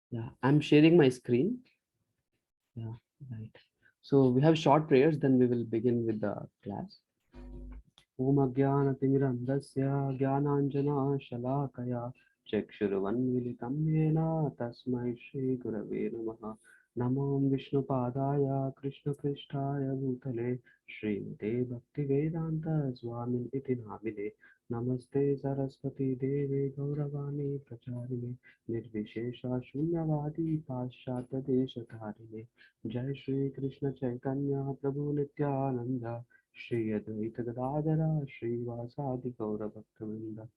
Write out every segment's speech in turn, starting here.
Yeah, I'm sharing my screen. Yeah, right. So we have short prayers, then we will begin with the class. Om Ajnanatimidandasya Jnananjana Shalakaya Chakshurvanmilitam Yena Tasmai Shri Gurave Namaha. Namo Vishnu Padaya Krishna Prishtaya Bhutale Srimate Bhaktivedanta Swami Iti Namine. Namaste Saraswati Devi Gauravani Pracharine Nirvishesha Shunyavadi Paschata Deshatharine. Jai Shri Krishna Chaitanya Prabhu Nityananda Shri Advaita Gadadara Srivasadi Gaura Bhaktavinda.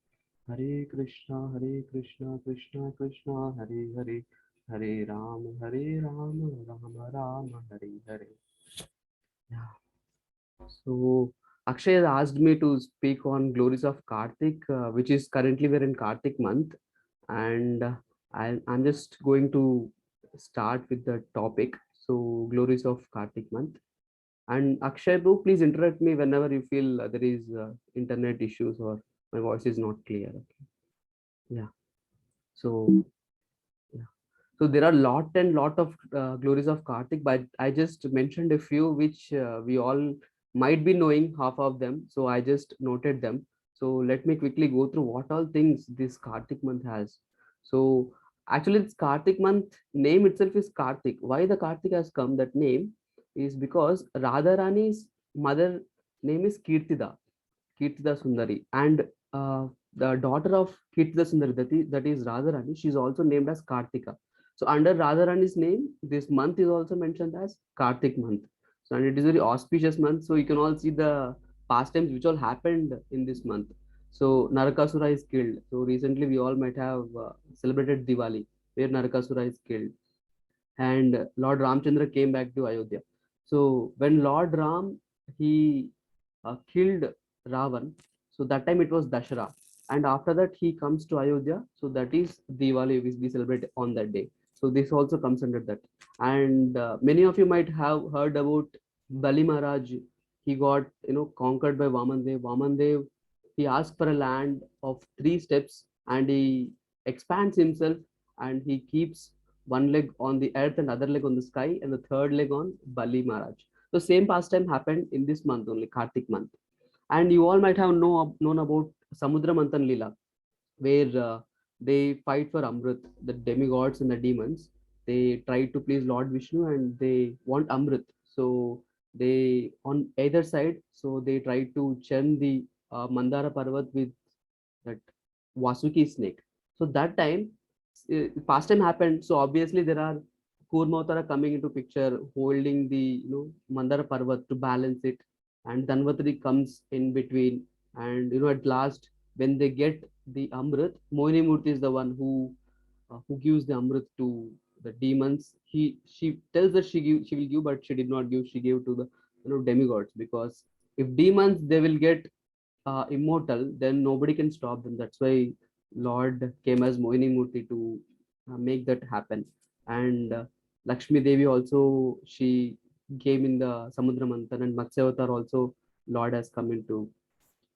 Hare Krishna Krishna Krishna Hare Hare, Hare Ram Rama Rama Hare Hare. Yeah. So Akshay has asked me to speak on glories of Kartik, which is currently we're in Kartik month, and I'm just going to start with the topic. So glories of Kartik month. And Akshay, bro, please interrupt me whenever you feel there is internet issues or my voice is not clear. Okay? Yeah. So yeah. So there are lot of glories of Kartik, but I just mentioned a few which we all might be knowing half of them. So I just noted them. So let me quickly go through what all things this Kartik month has. So actually, this Kartik month name itself is Kartik. Why the Kartik has come? That name is because Radharani's mother name is Kirtida Sundari, and the daughter of Kirtida Sundari, that is Radharani, she's also named as Kartika. So under Radharani's name, this month is also mentioned as Kartik month. So and it is a very auspicious month. So you can all see the pastimes which all happened in this month. So Narakasura is killed. So recently we all might have celebrated Diwali, where Narakasura is killed, and Lord Ramchandra came back to Ayodhya. So when Lord Ram he killed Ravan, so that time it was Dashara, and after that he comes to Ayodhya. So that is Diwali, which we celebrate on that day. So this also comes under that. And many of you might have heard about Bali Maharaj. He got conquered by Vaman Dev. Vaman Dev, he asked for a land of 3 steps, and he expands himself, and he keeps one leg on the earth and other leg on the sky, and the third leg on Bali Maharaj. So same pastime happened in this month only, Kartik month. And you all might have known about Samudra Manthan Lila, where they fight for Amrit, the demigods and the demons. They try to please Lord Vishnu and they want Amrit. So they on either side, so they try to churn the Mandara Parvat with that Vasuki snake. So that time, past time happened. So obviously there are Kurmavatara coming into picture, holding the Mandara Parvat to balance it, and Dhanvatari comes in between, and at last when they get the Amrit, Mohini Murthy is the one who gives the Amrit to the demons. She tells that she will give, but she did not give. She gave to the demigods, because if demons they will get immortal, then nobody can stop them. That's why Lord came as Mohini Murthy to make that happen. And Lakshmi Devi also, she came in the Samudra Manthan, and Matsyavatar also Lord has come into.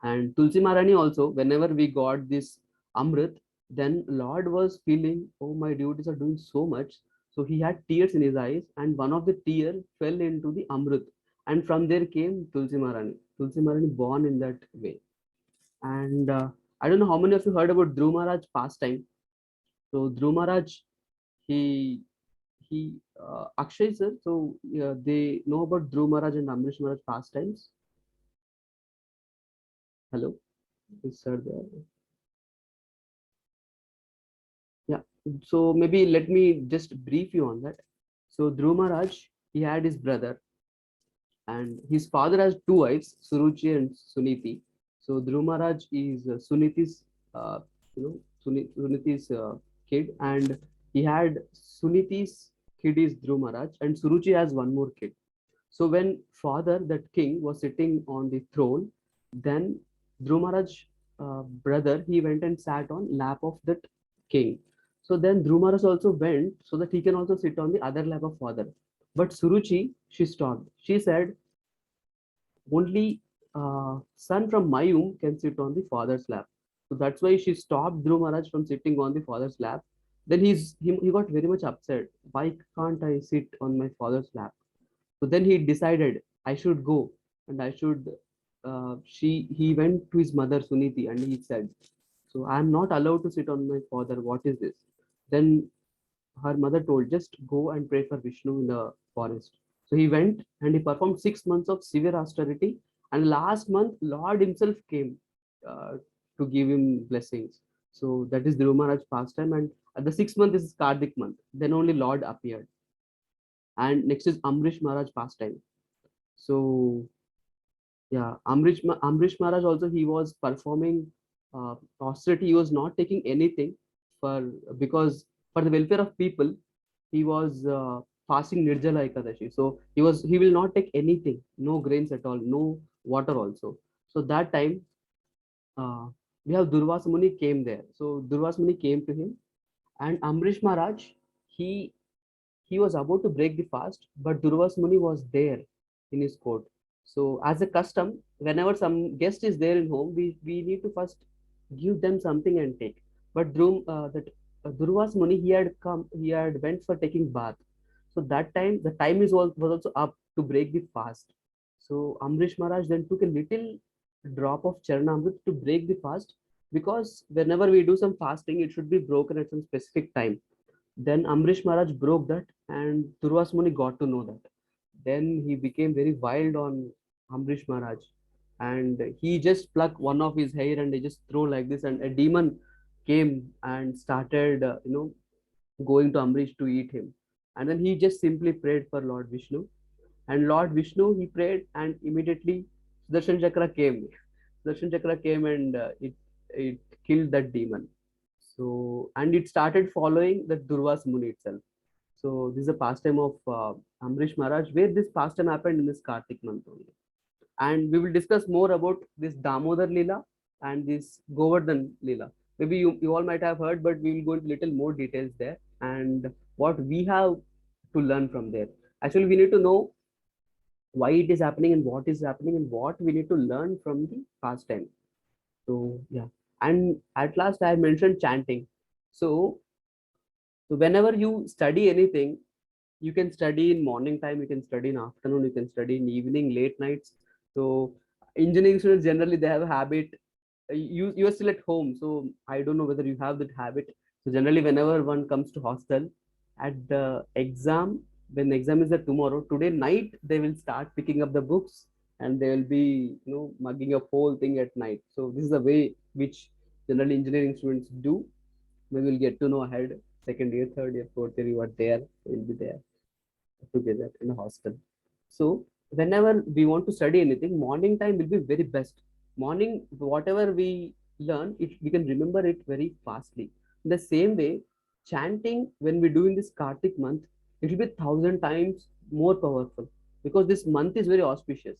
And Tulsi Maharani also, whenever we got this Amrit, then Lord was feeling, oh, my devotees are doing so much. So he had tears in his eyes, and one of the tear fell into the Amrit. And from there came Tulsi Maharani. Tulsi Maharani born in that way. And I don't know how many of you heard about Dhruv Maharaj pastime. So Dhruv Maharaj, he Akshay sir. So they know about Dhruv Maharaj and Amrish Maharaj pastimes. Hello, is sir there? Yeah. So maybe let me just brief you on that. So Dhruv Maharaj, he had his brother, and his father has two wives, Suruchi and Suniti. So Dhruv Maharaj is Suniti's, Suniti's kid, and he had Suniti's kid is Dhruv Maharaj, and Suruchi has one more kid. So when father, that king, was sitting on the throne, then Dhruv Maharaj brother, he went and sat on lap of that king. So then Dhruv Maharaj also went so that he can also sit on the other lap of father. But Suruchi, she stopped. She said, only son from my womb can sit on the father's lap. So that's why she stopped Dhruv Maharaj from sitting on the father's lap. Then he got very much upset. Why can't I sit on my father's lap? So then he decided I should go and I should. He went to his mother Suniti and he said, "So I am not allowed to sit on my father. What is this?" Then her mother told, "Just go and pray for Vishnu in the forest." So he went and he performed 6 months of severe austerity. And last month, Lord himself came uh, to give him blessings. So that is Dhruva Maharaj pastime. And at the 6th month is Kardik month. Then only Lord appeared. And next is Amrish Maharaj pastime. So yeah, Amrish Maharaj also, he was performing austerity. He was not taking anything for, because for the welfare of people he was fasting Nirjala Ekadashi. So he will not take anything, no grains at all, no water also. So that time uh, we have Durvas Muni came there. So Durvas Muni came to him, and Amrish Maharaj, he he was about to break the fast, but Durvas Muni was there in his court. So as a custom, whenever some guest is there in home, we need to first give them something and take. But Durvas Muni, he had come, he had went for taking bath. So that time, the time was also up to break the fast. So Amrish Maharaj then took a little drop of Charanamrit to break the fast, because whenever we do some fasting, it should be broken at some specific time. Then Amrish Maharaj broke that, and Durvas Muni got to know that. Then he became very wild on Amrish Maharaj, and he just plucked one of his hair and he just threw like this, and a demon came and started, going to Amrish to eat him. And then he just simply prayed for Lord Vishnu, and Lord Vishnu, he prayed, and immediately Sudarshan Chakra came. Sudarshan Chakra came, and it killed that demon. So, and it started following the Durvas Muni itself. So this is a pastime of Amrish Maharaj, where this pastime happened in this Kartik month only. And we will discuss more about this Damodar Lila and this Govardhan Lila. Maybe you all might have heard, but we will go into little more details there and what we have to learn from there. Actually, we need to know why it is happening and what is happening and what we need to learn from the pastime. So yeah, and at last I mentioned chanting. So so whenever you study anything, you can study in morning time, you can study in afternoon, you can study in evening, late nights. So engineering students generally they have a habit. You are still at home, so I don't know whether you have that habit. So generally, whenever one comes to hostel, at the exam, when the exam is there tomorrow, today night they will start picking up the books and they will be mugging up whole thing at night. So this is the way which generally engineering students do. We will get to know ahead. Second year, third year, fourth year, you are there, will be there together in a hostel. So whenever we want to study anything, morning time will be very best. Morning, whatever we learn, we can remember it very fastly. In the same way, chanting when we do in this Kartik month, it will be 1,000 times more powerful, because this month is very auspicious.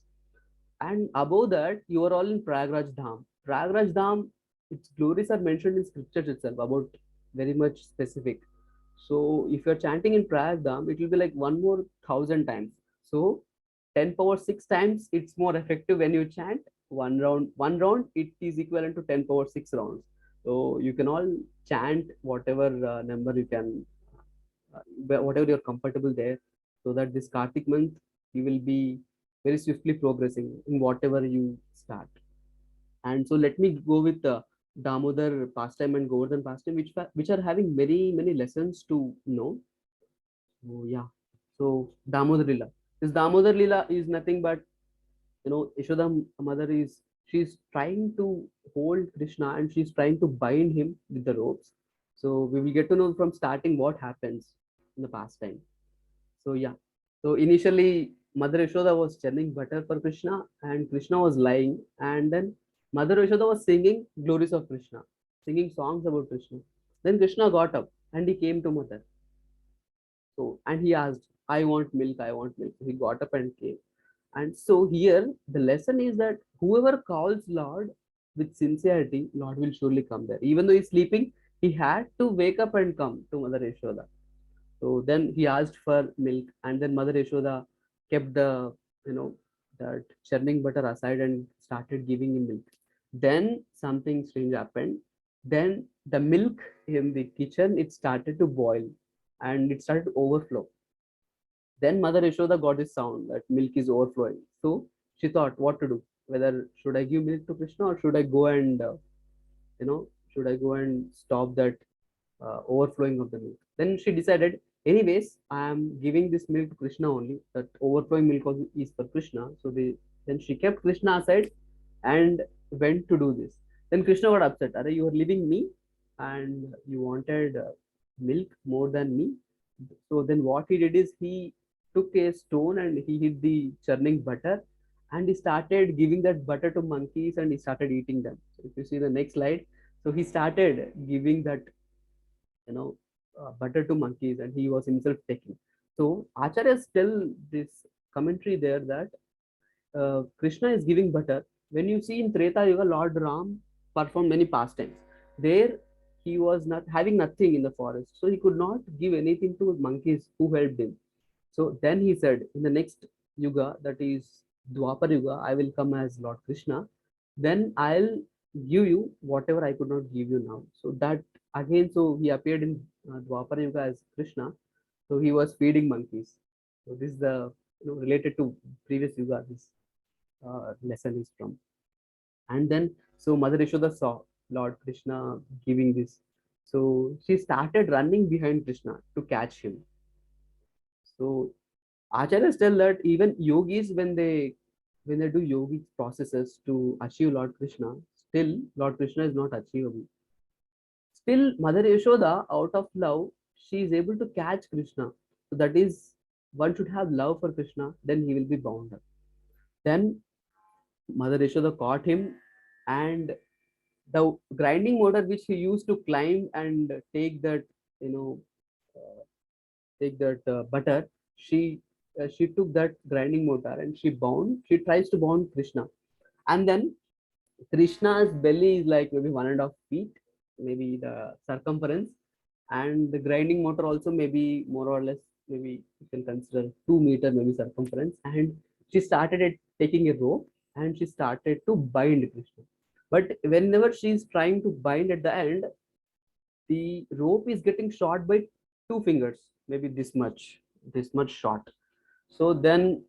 And above that, you are all in Prayagraj Dham. Prayagraj Dham, its glories are mentioned in scriptures itself, about very much specific. So if you're chanting in Prayag Dham, it will be like one more 1,000 times. So 10 power 6 times, it's more effective when you chant one round. One round, it is equivalent to 10 power 6 rounds. So you can all chant whatever number you can, whatever you're comfortable there, so that this Kartik month you will be very swiftly progressing in whatever you start. And so let me go with the Damodar pastime and Govardhan pastime, which are having many lessons to know. So yeah, so Damodar Lila. This Damodar Lila is nothing but, Yashoda mother is, she's trying to hold Krishna and she's trying to bind him with the ropes. So we will get to know from starting what happens in the pastime. So yeah. So initially, Mother Yashoda was churning butter for Krishna, and Krishna was lying. And then Mother Yashoda was singing glories of Krishna, singing songs about Krishna. Then Krishna got up and he came to Mother. So and he asked, "I want milk. I want milk." So he got up and came. And so here the lesson is that whoever calls Lord with sincerity, Lord will surely come there. Even though he's sleeping, he had to wake up and come to Mother Yashoda. So then he asked for milk, and then Mother Yashoda kept you know, that churning butter aside and started giving him milk. Then something strange happened. Then the milk in the kitchen, it started to boil and it started to overflow. Then Mother Yashoda got this sound that milk is overflowing. So she thought what to do. Whether should I give milk to Krishna or should I go and you know should I go and stop that overflowing of the milk? Then she decided, anyways, I am giving this milk to Krishna only. That overflowing milk is for Krishna. So then she kept Krishna aside and went to do this. Then Krishna got upset. Are you are leaving me and you wanted milk more than me? So then what he did is he took a stone and he hit the churning butter and he started giving that butter to monkeys and he started eating them. So if you see the next slide, so he started giving that you know butter to monkeys and he was himself taking. So acharyas tell this commentary there that Krishna is giving butter. When you see in Treta Yuga, Lord Ram performed many pastimes. There, he was not having nothing in the forest, so he could not give anything to monkeys who helped him. So then he said, in the next Yuga, that is Dwapar Yuga, I will come as Lord Krishna. Then I'll give you whatever I could not give you now. So that again, so he appeared in Dwapar Yuga as Krishna. So he was feeding monkeys. So this is the related to previous Yuga. This lesson is from. And then, so Mother Yashoda saw Lord Krishna giving this. So she started running behind Krishna to catch him. So Acharyas tell that even yogis, when they do yogic processes to achieve Lord Krishna, still Lord Krishna is not achievable. Still, Mother Yashoda, out of love, she is able to catch Krishna. So that is, one should have love for Krishna, then he will be bound up. Then Mother Yashoda caught him, and the grinding motor which he used to climb and take that, you know, uh, take that butter, she took that grinding motor and she bound. She tries to bound Krishna, and then Krishna's belly is like maybe 1.5 feet, maybe the circumference, and the grinding motor also maybe more or less maybe you can consider 2 meter maybe circumference. And she started it taking a rope and she started to bind Krishna. But whenever she is trying to bind at the end, the rope is getting short by 2 fingers, maybe this much short. So then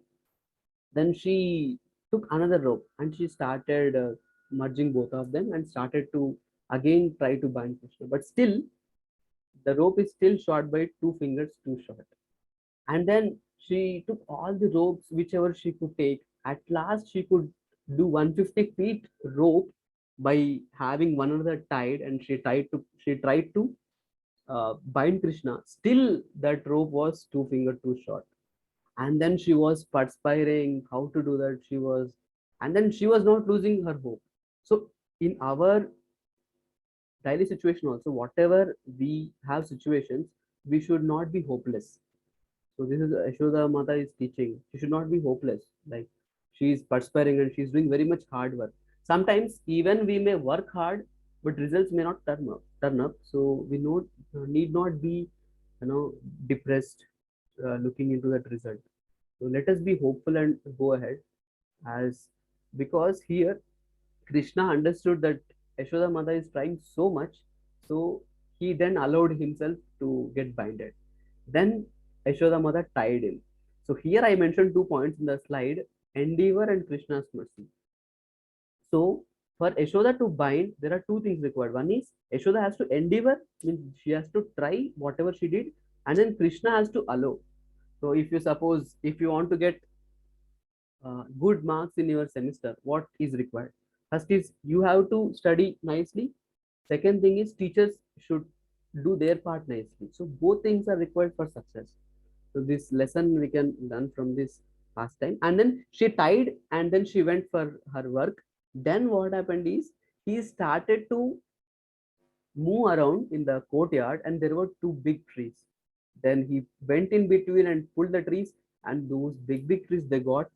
she took another rope and she started merging both of them and started to again try to bind Krishna. But still, the rope is still short by 2 fingers too short. And then she took all the ropes, whichever she could take. At last, she could do 150 feet rope by having one another tied, and she tried to bind Krishna. Still, that rope was 2 finger too short. And then she was perspiring how to do that. And then she was not losing her hope. So in our daily situation also, whatever we have situations, we should not be hopeless. So this is Ashoda Mata is teaching. She should not be hopeless. Like she is perspiring and she's doing very much hard work. Sometimes even we may work hard, but results may not turn up. So we need not be, depressed looking into that result. So let us be hopeful and go ahead, as because here Krishna understood that Yashoda Mata is trying so much, so he then allowed himself to get binded. Then Yashoda Mata tied him. So here I mentioned 2 points in the slide: endeavor and Krishna's mercy. So for Yashoda to bind, there are two things required. One is Yashoda has to endeavor, means she has to try whatever she did, and then Krishna has to allow. So if you want to get good marks in your semester, what is required? First is you have to study nicely. Second thing is teachers should do their part nicely. So both things are required for success. So this lesson we can learn from this past time. And then she tied and then she went for her work. Then what happened is he started to move around in the courtyard and there were two big trees. Then he went in between and pulled the trees, and those big trees you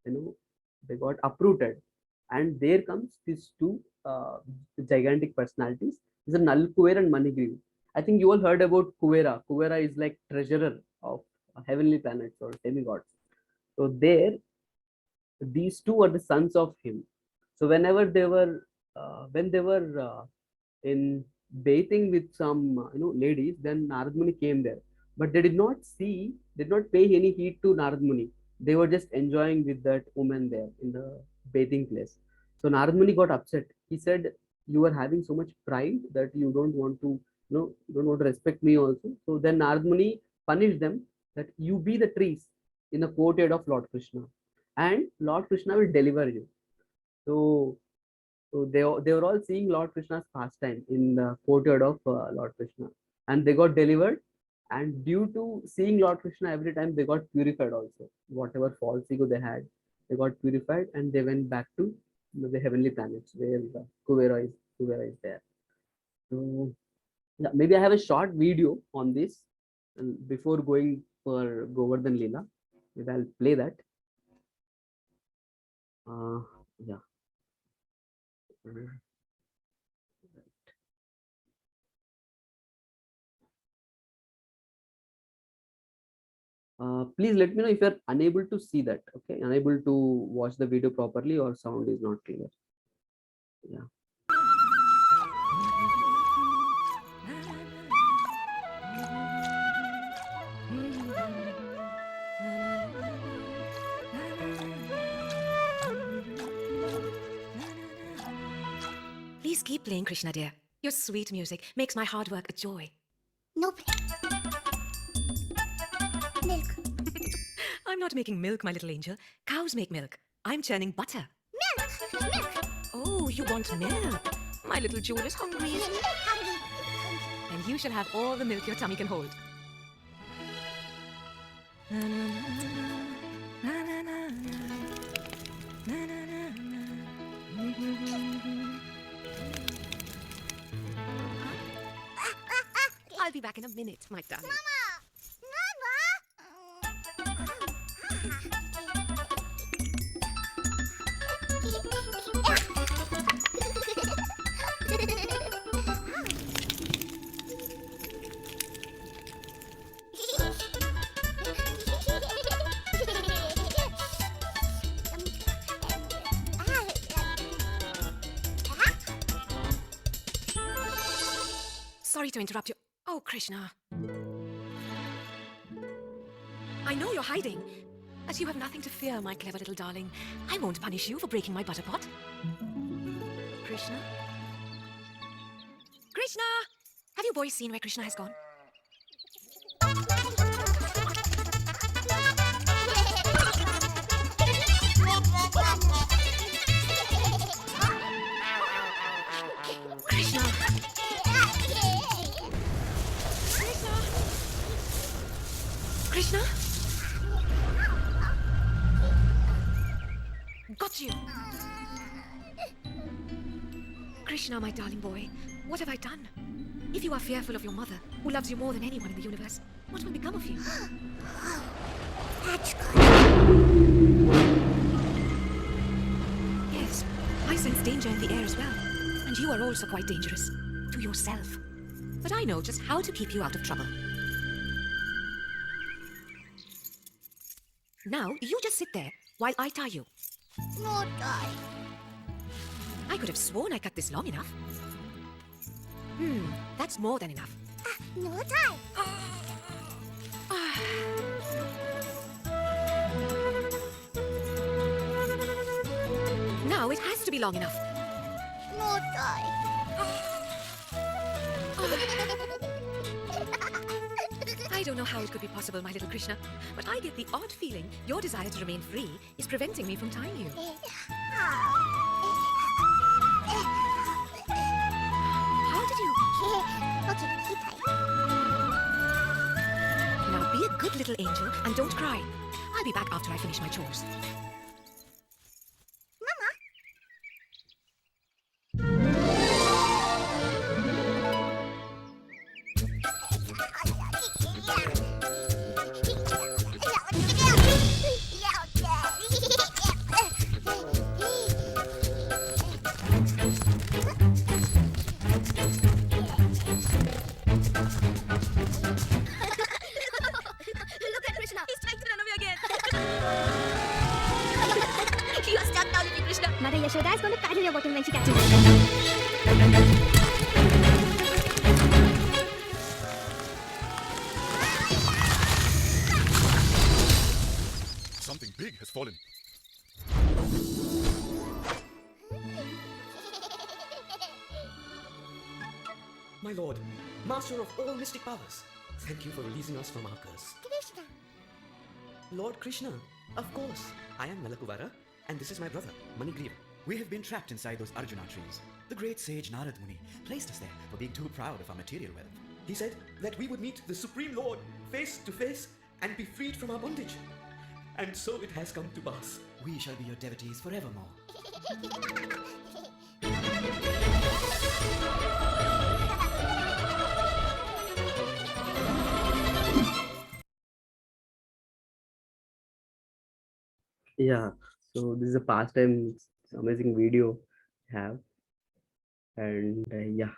know they got uprooted. And there comes these two gigantic personalities. These are Nal Kuvera and Manigriv. I think you all heard about Kuvera. Kuvera is like treasurer of heavenly planets or demigods. So there, these two are the sons of him. So whenever they were when they were in bathing with some ladies. Then Narad Muni came there, but they did not pay any heed to Narad Muni. They were just enjoying with that woman there in the bathing place. So Narad Muni got upset. He said, "You are having so much pride that you don't want to, you don't want to respect me also." So then Narad Muni punished them that you be the trees in the courtyard of Lord Krishna, and Lord Krishna will deliver you. So they were all seeing Lord Krishna's pastime in the courtyard of Lord Krishna, and they got delivered. And due to seeing Lord Krishna every time, they got purified also. Whatever false ego they had, they got purified, and they went back to the heavenly planets where the Kuvera is there. So yeah, maybe I have a short video on this before going for Govardhan Leela. Maybe I'll play that. Yeah. Please let me know if you're unable to see that. Okay, unable to watch the video properly or sound is not clear. Yeah. Please keep playing, Krishna dear. Your sweet music makes my hard work a joy. No. Milk. I'm not making milk, my little angel. Cows make milk. I'm churning butter. Milk. Milk. Oh, you want milk? My little jewel is hungry. Hungry. And you shall have all the milk your tummy can hold. Na, na, na, na, na, na, na, na, na, na. I'll be back in a minute, my darling. Sorry to interrupt you. Oh, Krishna. I know you're hiding, but you have nothing to fear, my clever little darling. I won't punish you for breaking my butter pot. Krishna? Krishna! Have you boys seen where Krishna has gone? Krishna! Krishna? Got you! Krishna, my darling boy, what have I done? If you are fearful of your mother, who loves you more than anyone in the universe, what will become of you? That's good. Yes, I sense danger in the air as well. And you are also quite dangerous. To yourself. But I know just how to keep you out of trouble. Now, you just sit there while I tie you. No tie. I could have sworn I cut this long enough. That's more than enough. No tie. Now it has to be long enough. No tie. I don't know how it could be possible, my little Krishna, but I get the odd feeling your desire to remain free is preventing me from tying you. How did you... Okay, keep tight. Now be a good little angel and don't cry. I'll be back after I finish my chores. Look at Krishna. He's trying to run away again. You are stuck now, little Krishna. Mother Yashoda is going to paddle your bottom when she catches plague has fallen. My lord, master of all mystic powers, thank you for releasing us from our curse. Krishna. Lord Krishna, of course. I am Nalakuvara, and this is my brother, Manigriva. We have been trapped inside those Arjuna trees. The great sage Narad Muni placed us there for being too proud of our material wealth. He said that we would meet the Supreme Lord face to face and be freed from our bondage. And so it has come to pass. We shall be your devotees forevermore. Yeah, so this is a pastime, amazing video we have, and yeah,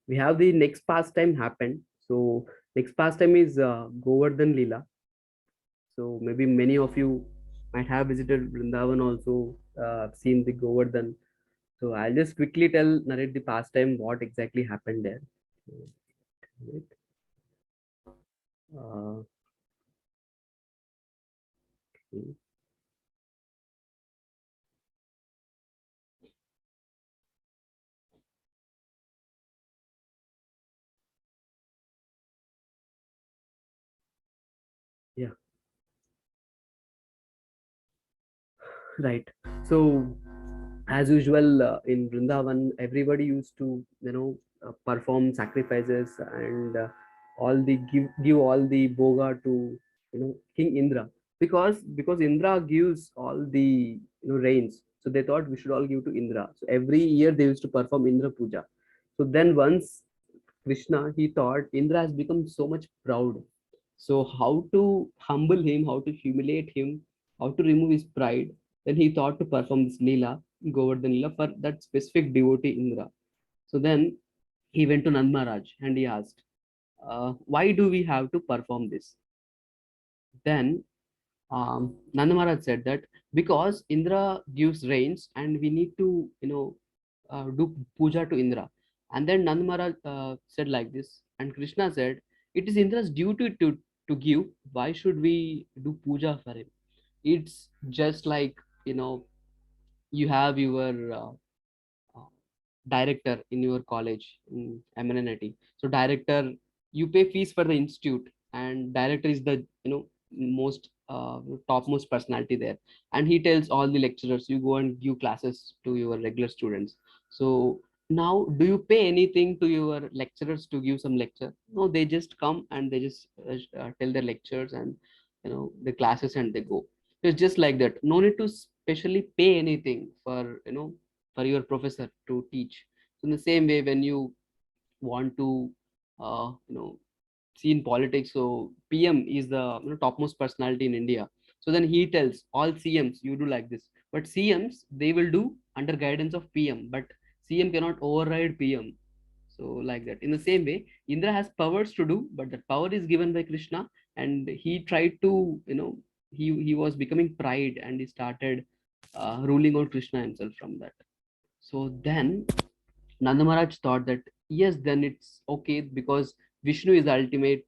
we have the next pastime happened. So next pastime is Govardhan Leela. So maybe many of you might have visited Vrindavan also, seen the Govardhan. So I'll just quickly narrate the pastime, what exactly happened there. Uh, okay. Yeah, right. So as usual in Vrindavan, everybody used to perform sacrifices and all the give all the boga to King Indra, because Indra gives all the rains. So they thought we should all give to Indra. So every year they used to perform Indra Puja. So then once Krishna, he thought Indra has become so much proud. So how to humble him, how to humiliate him, how to remove his pride? Then he thought to perform this Leela, Govardhan Leela, for that specific devotee Indra. So then he went to Nand Maharaj and he asked, why do we have to perform this? Then Nand Maharaj said that because Indra gives rains and we need to, do puja to Indra. And then Nand Maharaj said like this, and Krishna said, it is Indra's duty to give. Why should we do puja for him? It's just like, you have your uh, director in your college in MNNIT. So director, you pay fees for the institute, and director is the most topmost personality there, and he tells all the lecturers, you go and give classes to your regular students. So now, do you pay anything to your lecturers to give some lecture? No, they just come and they just tell their lectures and the classes, and they go. It's just like that. No need to specially pay anything for for your professor to teach. So in the same way, when you want to see in politics, so PM is the topmost personality in India. So then he tells all CMs, you do like this. But CMs, they will do under guidance of PM, but CM cannot override PM. So like that. In the same way, Indra has powers to do, but that power is given by Krishna, and he tried to he was becoming pride, and he started ruling on Krishna himself from that. So then Nanda Maharaj thought that yes, then it's okay, because Vishnu is the ultimate,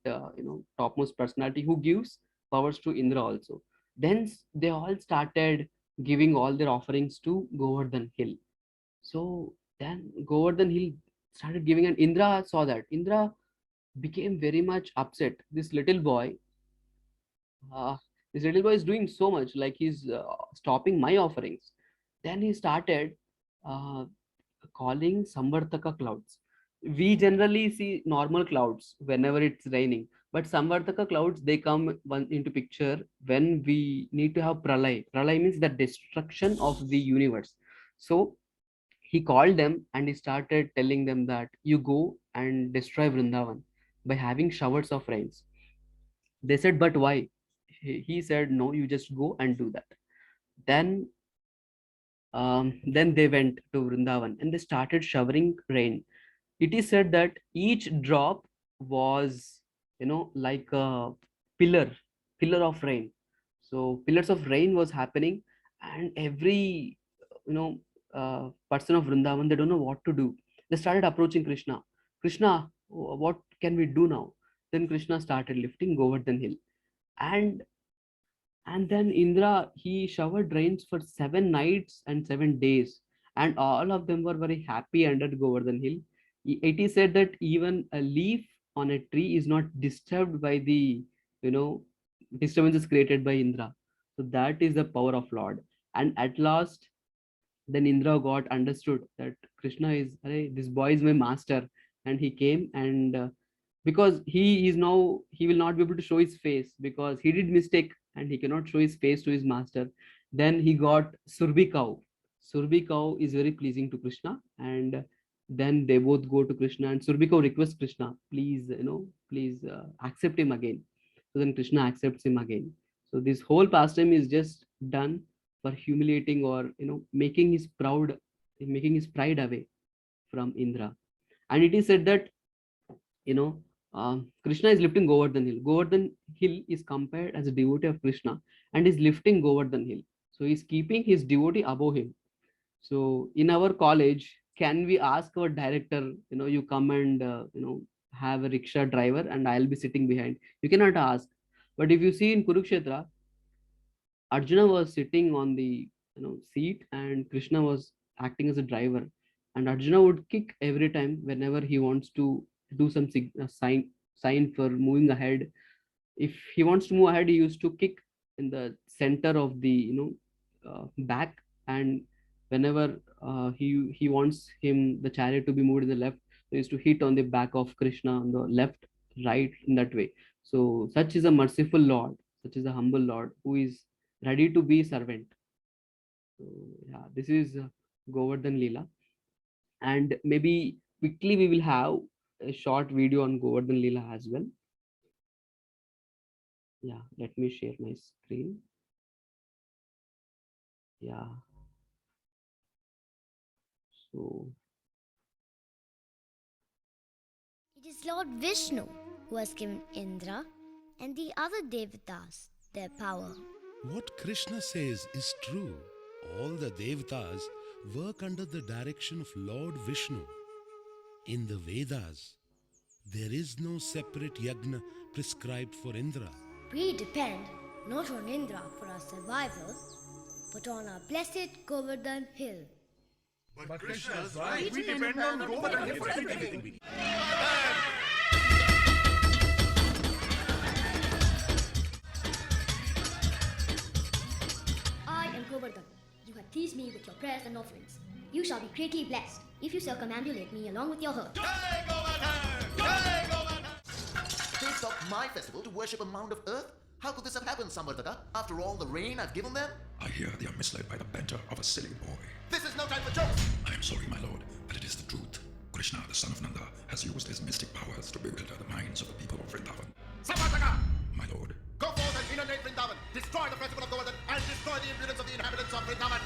topmost personality who gives powers to Indra also. Then they all started giving all their offerings to Govardhan Hill. So then Govardhan Hill started giving, and Indra saw that. Indra became very much upset. Uh, this little boy is doing so much, like he's stopping my offerings. Then he started uh, calling Samvartaka clouds. We generally see normal clouds whenever it's raining, but Samvartaka clouds, they come into picture when we need to have pralay. Pralay means the destruction of the universe. So he called them and he started telling them that you go and destroy Vrindavan by having showers of rains. They said, but why? He said, no, you just go and do that. Then they went to Vrindavan and they started showering rain. It is said that each drop was, like a pillar, pillar of rain. So pillars of rain was happening, and every, person of Vrindavan, they don't know what to do. They started approaching Krishna. Krishna, what can we do now? Then Krishna started lifting Govardhan Hill, and And then Indra, he showered rains for 7 nights and 7 days, and all of them were very happy under Govardhan Hill. It is said that even a leaf on a tree is not disturbed by the, you know, disturbances created by Indra. So that is the power of Lord. And at last, then Indra got understood that Krishna is, "Arey, this boy is my master," and he came and because he is now, he will not be able to show his face because he did mistake and he cannot show his face to his master. Then he got Surbi cow. Surbi cow is very pleasing to Krishna, and then they both go to Krishna, and Surbi cow requests Krishna, please, please accept him again. So then Krishna accepts him again. So this whole pastime is just done for humiliating or making his pride away from Indra. And it is said that you know Krishna is lifting Govardhan Hill. Govardhan Hill is compared as a devotee of Krishna and is lifting Govardhan Hill. So he's keeping his devotee above him. So in our college, can we ask our director, you come and have a rickshaw driver and I'll be sitting behind. You cannot ask. But if you see in Kurukshetra, Arjuna was sitting on the seat and Krishna was acting as a driver. And Arjuna would kick every time whenever he wants to do some sign for moving ahead. If he wants to move ahead, he used to kick in the center of the back, and whenever he wants the chariot to be moved in the left, he used to hit on the back of Krishna on the left, right, in that way. So such is a merciful Lord, such is a humble Lord who is ready to be servant. So yeah, this is Govardhan Leela, and maybe quickly we will have a short video on Govardhan Leela as well. Yeah, let me share my screen. Yeah. So It is Lord Vishnu who has given Indra and the other Devatas their power. What Krishna says is true. All the Devatas work under the direction of Lord Vishnu. In the Vedas, there is no separate yagna prescribed for Indra. We depend not on Indra for our survival, but on our blessed Govardhan Hill. But Krishna's right. We depend on Govardhan Hill for everything. I am Govardhan. You have teased me with your prayers and offerings. You shall be greatly blessed if you circumambulate me along with your herd. They stopped my festival to worship a mound of earth? How could this have happened, Samvardhaka? After all the rain I've given them? I hear they are misled by the banter of a silly boy. This is no time for jokes! I am sorry, my lord, but it is the truth. Krishna, the son of Nanda, has used his mystic powers to bewilder the minds of the people of Vrindavan. Samvardhaka! My lord, Go forth and inundate Vrindavan! Destroy the festival of Govardhan and destroy the impudence of the inhabitants of Vrindavan!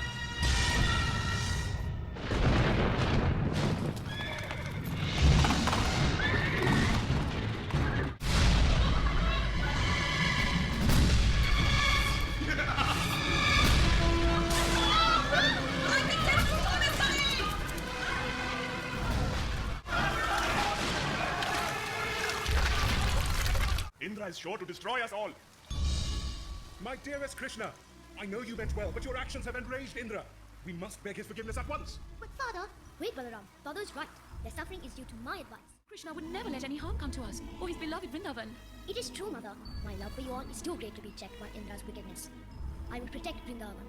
Indra is sure to destroy us all. My dearest Krishna, I know you meant well, but your actions have enraged Indra. We must beg his forgiveness at once. But Father, wait Balaram, Father is right. Their suffering is due to my advice. Krishna would never let any harm come to us or his beloved Vrindavan. It is true, Mother. My love for you all is too great to be checked by Indra's wickedness. I will protect Vrindavan.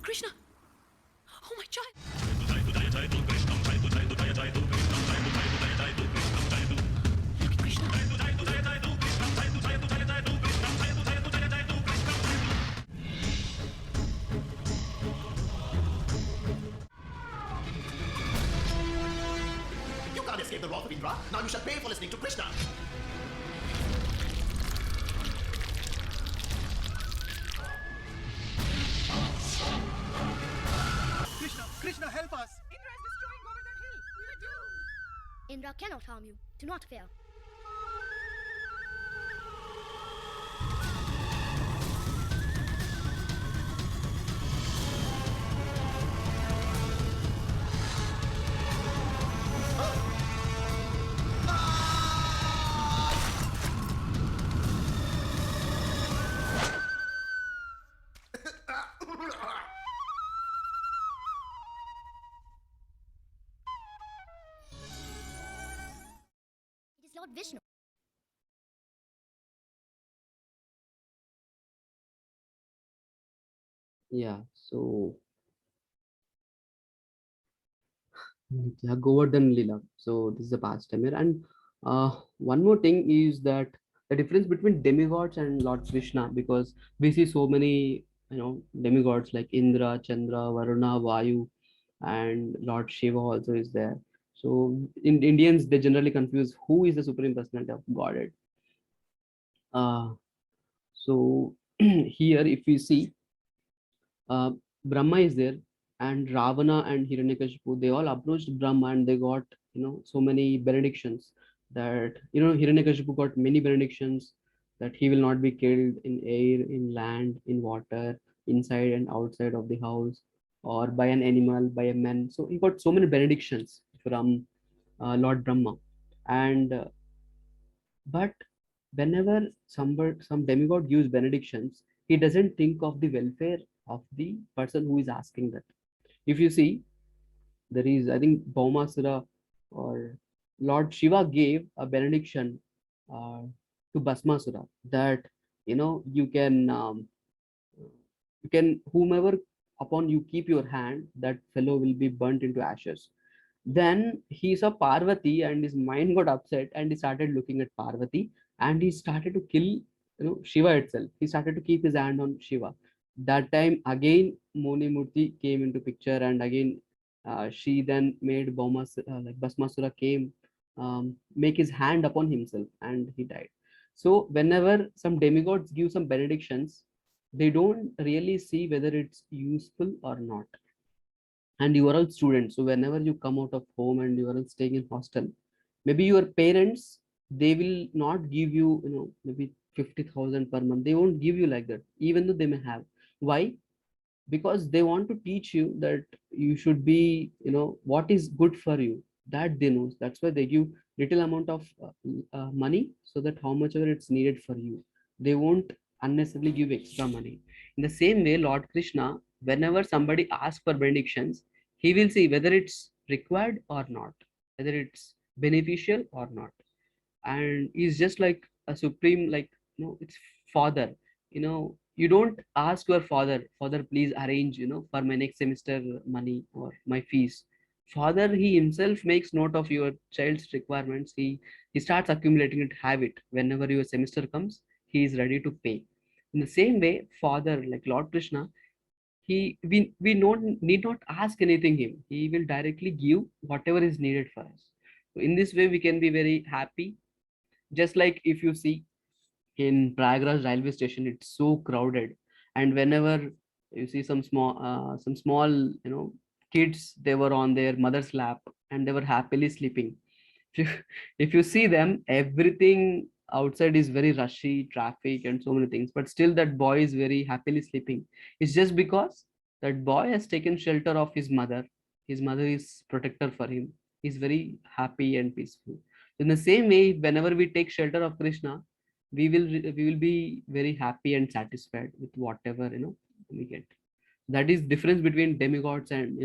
Krishna! Oh, my child! Look at Krishna. You can't escape the wrath of Indra. Now you shall pay for listening to Krishna. Krishna, help us! Indra is destroying Govardhan Hill! We are doomed! Indra cannot harm you. Do not fear. Lord Vishnu. Yeah. So yeah, Govardhan Lila. So this is the pastime here. And one more thing is that the difference between demigods and Lord Krishna, because we see so many, demigods like Indra, Chandra, Varuna, Vayu, and Lord Shiva also is there. So in Indians, they generally confuse who is the supreme personality of Godhead. So here, if we see, uh, Brahma is there, and Ravana and Hiranyakashipu, they all approached Brahma and they got, so many benedictions that, Hiranyakashipu got many benedictions that he will not be killed in air, in land, in water, inside and outside of the house, or by an animal, by a man. So he got so many benedictions from Lord Brahma. And but whenever some demigod gives benedictions, he doesn't think of the welfare of the person who is asking that. If you see, there is, I think, Bhaumasura or Lord Shiva gave a benediction uh, to Bhasmasura that you can whomever upon you keep your hand, that fellow will be burnt into ashes. Then he saw Parvati and his mind got upset and he started looking at Parvati and he started to kill, Shiva itself. He started to keep his hand on Shiva. That time again Moni Murti came into picture, and again she then made like Bhasmasura came, make his hand upon himself and he died. So whenever some demigods give some benedictions, they don't really see whether it's useful or not. And you are all students, so whenever you come out of home and you are all staying in hostel, maybe your parents, they will not give you, maybe 50,000 per month. They won't give you like that, even though they may have. Why? Because they want to teach you that you should be, what is good for you, that they know. That's why they give little amount of money, so that how much ever it's needed for you, they won't unnecessarily give extra money. In the same way, Lord Krishna, whenever somebody asks for benedictions, he will see whether it's required or not, whether it's beneficial or not. And he's just like a supreme, like, it's father. You don't ask your father, father, please arrange, for my next semester money or my fees. Father, he himself makes note of your child's requirements. He starts accumulating it, have it. Whenever your semester comes, he is ready to pay. In the same way, father, like Lord Krishna, we don't need not ask anything him. He will directly give whatever is needed for us. So in this way we can be very happy. Just like if you see in Prayagraj railway station, it's so crowded, and whenever you see some small, kids, they were on their mother's lap and they were happily sleeping. If you, if you see them, everything outside is very rushy, traffic and so many things, but still that boy is very happily sleeping. It's just because that boy has taken shelter of his mother. His mother is protector for him. He's very happy and peaceful. In the same way, whenever we take shelter of Krishna, we will be very happy and satisfied with whatever, we get. That is difference between demigods and,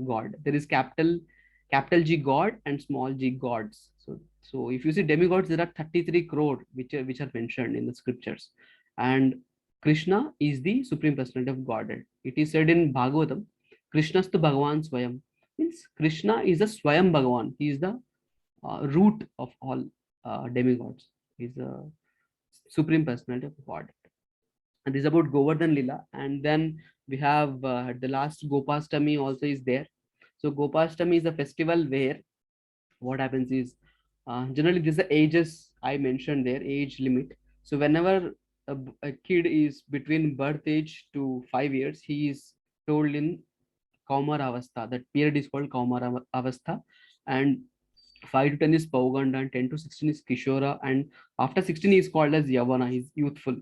God. There is capital G God and small g gods. So if you see demigods, there are 33 crore which are mentioned in the scriptures, and Krishna is the supreme personality of Godhead. It is said in Bhagavatam, Krishnastu Bhagavan Swayam, means Krishna is the Swayam Bhagavan. He is the root of all demigods. He is the supreme personality of God. And this is about Govardhan Lila. And then we have the last Gopastami also is there. So Gopastami is a festival where what happens is, generally this is the ages I mentioned there, age limit. So whenever a kid is between birth age to 5 years, he is told in Kaumar Avastha. That period is called Kaumar Avastha. And 5 to 10 is Pauganda, and 10 to 16 is Kishora, and after 16 he is called as Yavana. He's youthful.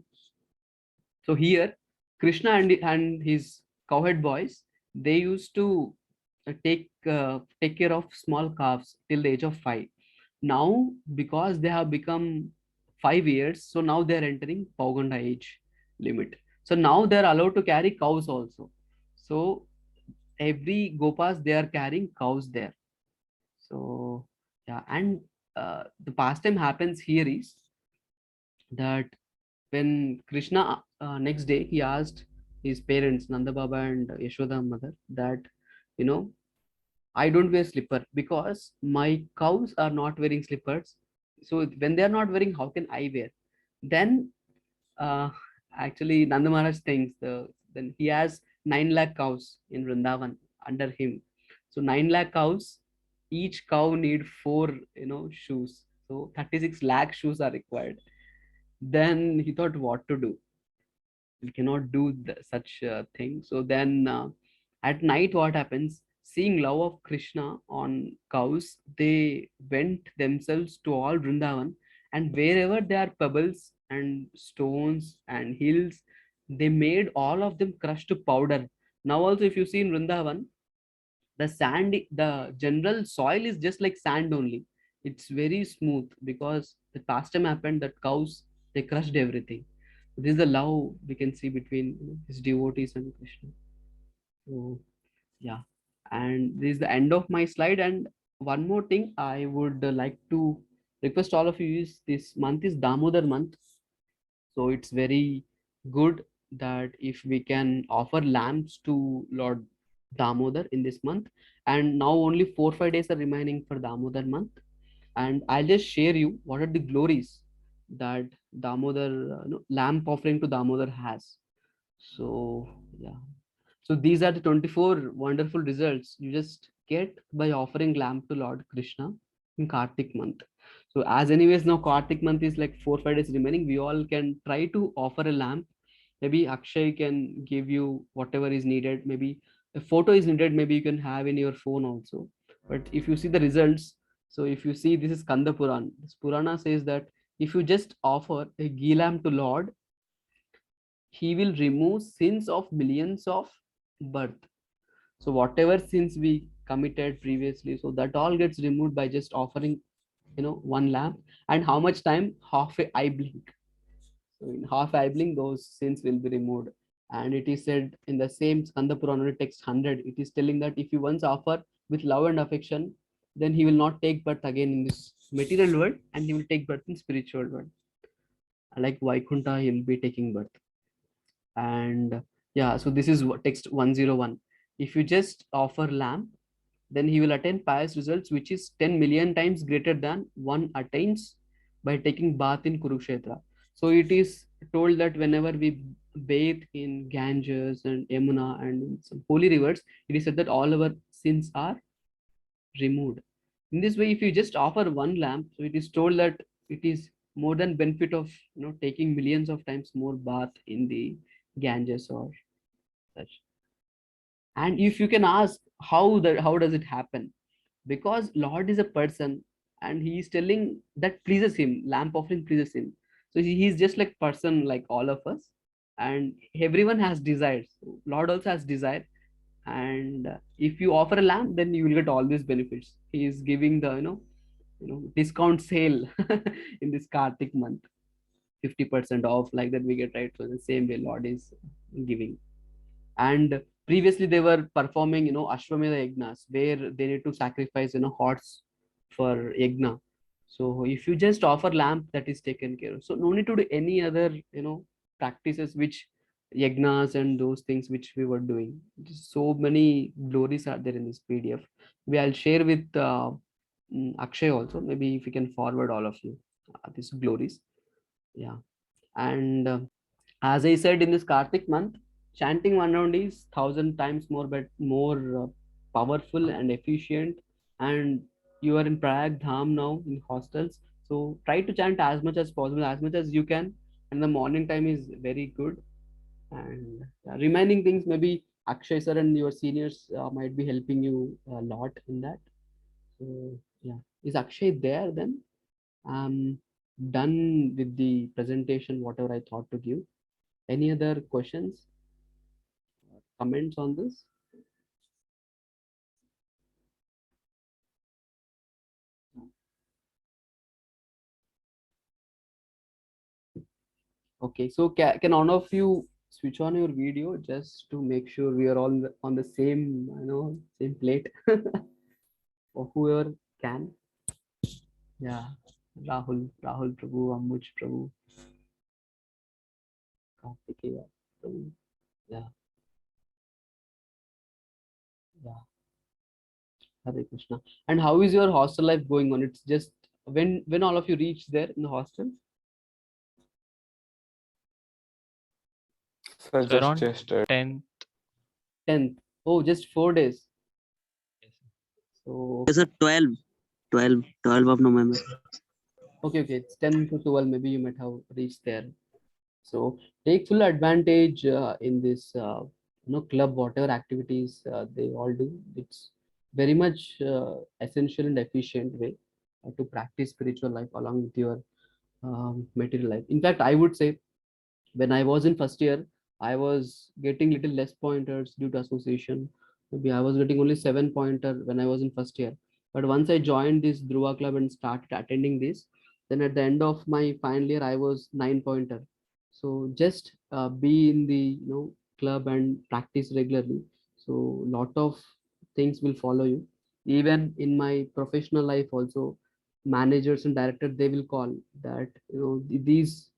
So here, Krishna and his cowhead boys, they used to take care of small calves till the age of 5. Now, because they have become 5 years, so now they are entering Pauganda age limit. So now they are allowed to carry cows also. So every Gopas, they are carrying cows there. So yeah, and the pastime happens here is that when Krishna next day he asked his parents Nanda Baba and Yashoda mother that, you know, I don't wear slipper because my cows are not wearing slippers. So when they are not wearing, how can I wear? Then uh, actually Nanda Maharaj thinks then he has 9 lakh cows in Vrindavan under him. So 9 lakh cows, each cow need 4 shoes. So 36 lakh shoes are required. Then he thought what to do. We cannot do such thing. So then at night what happens, seeing love of Krishna on cows, they went themselves to all Vrindavan, and wherever there are pebbles and stones and hills, they made all of them crushed to powder. Now also if you see in Vrindavan, the sand, the general soil is just like sand only. It's very smooth because the past time happened that cows, they crushed everything. This is the love we can see between his devotees and Krishna. So yeah, and this is the end of my slide. And one more thing I would like to request all of you is, this month is Damodar month, so it's very good that if we can offer lamps to Lord Damodar in this month. And now only 4 5 days are remaining for Damodar month, and I'll just share you what are the glories that Damodar lamp offering to Damodar has. So yeah, so these are the 24 wonderful results you just get by offering lamp to Lord Krishna in Kartik month. So as anyways now Kartik month is like 4 5 days remaining, we all can try to offer a lamp. Maybe Akshay can give you whatever is needed. Maybe a photo is needed, maybe you can have in your phone also. But if you see the results, so if you see, this is Kanda Puran. This Purana says that if you just offer a ghee lamp to Lord, he will remove sins of millions of birth. So whatever sins we committed previously, so that all gets removed by just offering one lamp. And how much time? Half a eye blink. So in half eye blink those sins will be removed. And it is said in the same Skanda Purana text 100, it is telling that if you once offer with love and affection, then he will not take birth again in this material world, and he will take birth in spiritual world. Like Vaikunta, he will be taking birth. And yeah, so this is text 101. If you just offer lamp, then he will attain pious results, which is 10 million times greater than one attains by taking bath in Kurukshetra. So it is told that whenever we bathe in Ganges and Yamuna and in some holy rivers, it is said that all our sins are removed. In this way, if you just offer one lamp, so it is told that it is more than benefit of taking millions of times more bath in the Ganges or such. And if you can ask how does it happen, because Lord is a person and he is telling that pleases him, lamp offering pleases him. So he's just like person like all of us, and everyone has desires. So Lord also has desire, and if you offer a lamp, then you will get all these benefits. He is giving the discount sale in this Kartik month, 50% off, like that we get, right? So the same way Lord is giving. And previously they were performing Ashwamedha yagnas, where they need to sacrifice horse for yagna. So if you just offer lamp, that is taken care of. So no need to do any other practices which yagnas and those things which we were doing. So many glories are there in this PDF. I'll share with Akshay also, maybe if you can forward all of you these glories. Yeah. And as I said, in this Kartik month, chanting one round is 1,000 times more, but more powerful and efficient. And you are in Prayag Dham now in hostels, so try to chant as much as possible, as much as you can. And the morning time is very good. And remaining things, maybe Akshay sir and your seniors might be helping you a lot in that. So yeah, is Akshay there then? I'm done with the presentation, whatever I thought to give. Any other questions, comments on this? Okay, so can one of you switch on your video just to make sure we are all on the same, same plate, or whoever can? Yeah, Rahul Prabhu, Ambuj Prabhu, Kartikeya Prabhu. Yeah, yeah. Hare Krishna. And how is your hostel life going on? It's just when all of you reach there in the hostel? So So around just 10th. 10th. Oh, just 4 days. Yes, sir. So Yes, sir. 12 of November. okay, it's 10 to 12. Maybe you might have reached there. So take full advantage in this club, whatever activities they all do. It's very much essential and efficient way to practice spiritual life along with your material life. In fact, I would say when I was in first year, I was getting little less pointers due to association. Maybe I was getting only 7 pointer when I was in first year. But once I joined this Dhruva club and started attending this, then at the end of my final year, I was 9 pointer. So just be in the club and practice regularly. So lot of things will follow you. Even in my professional life also, managers and directors they will call that these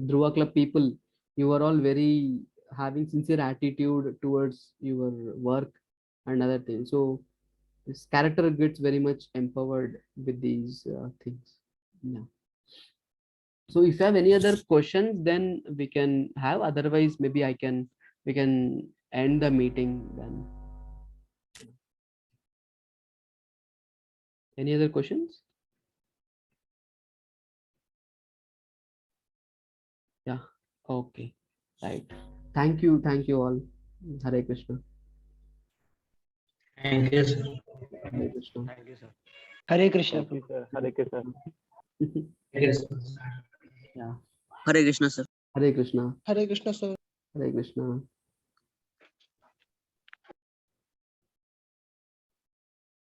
Dhruva Club people, you are all very having sincere attitude towards your work and other things. So this character gets very much empowered with these things. Yeah. So if you have any other questions, then we can have. Otherwise, maybe we can end the meeting then. Any other questions? Yeah. Okay. Right. Thank you all. Hare Krishna. Thank you, sir. Hare Krishna. Thank you, sir. Hare Krishna. thank you, sir. Hare Krishna. Yeah. Hare Krishna, sir. Hare Krishna. Hare Krishna, sir. Hare Krishna.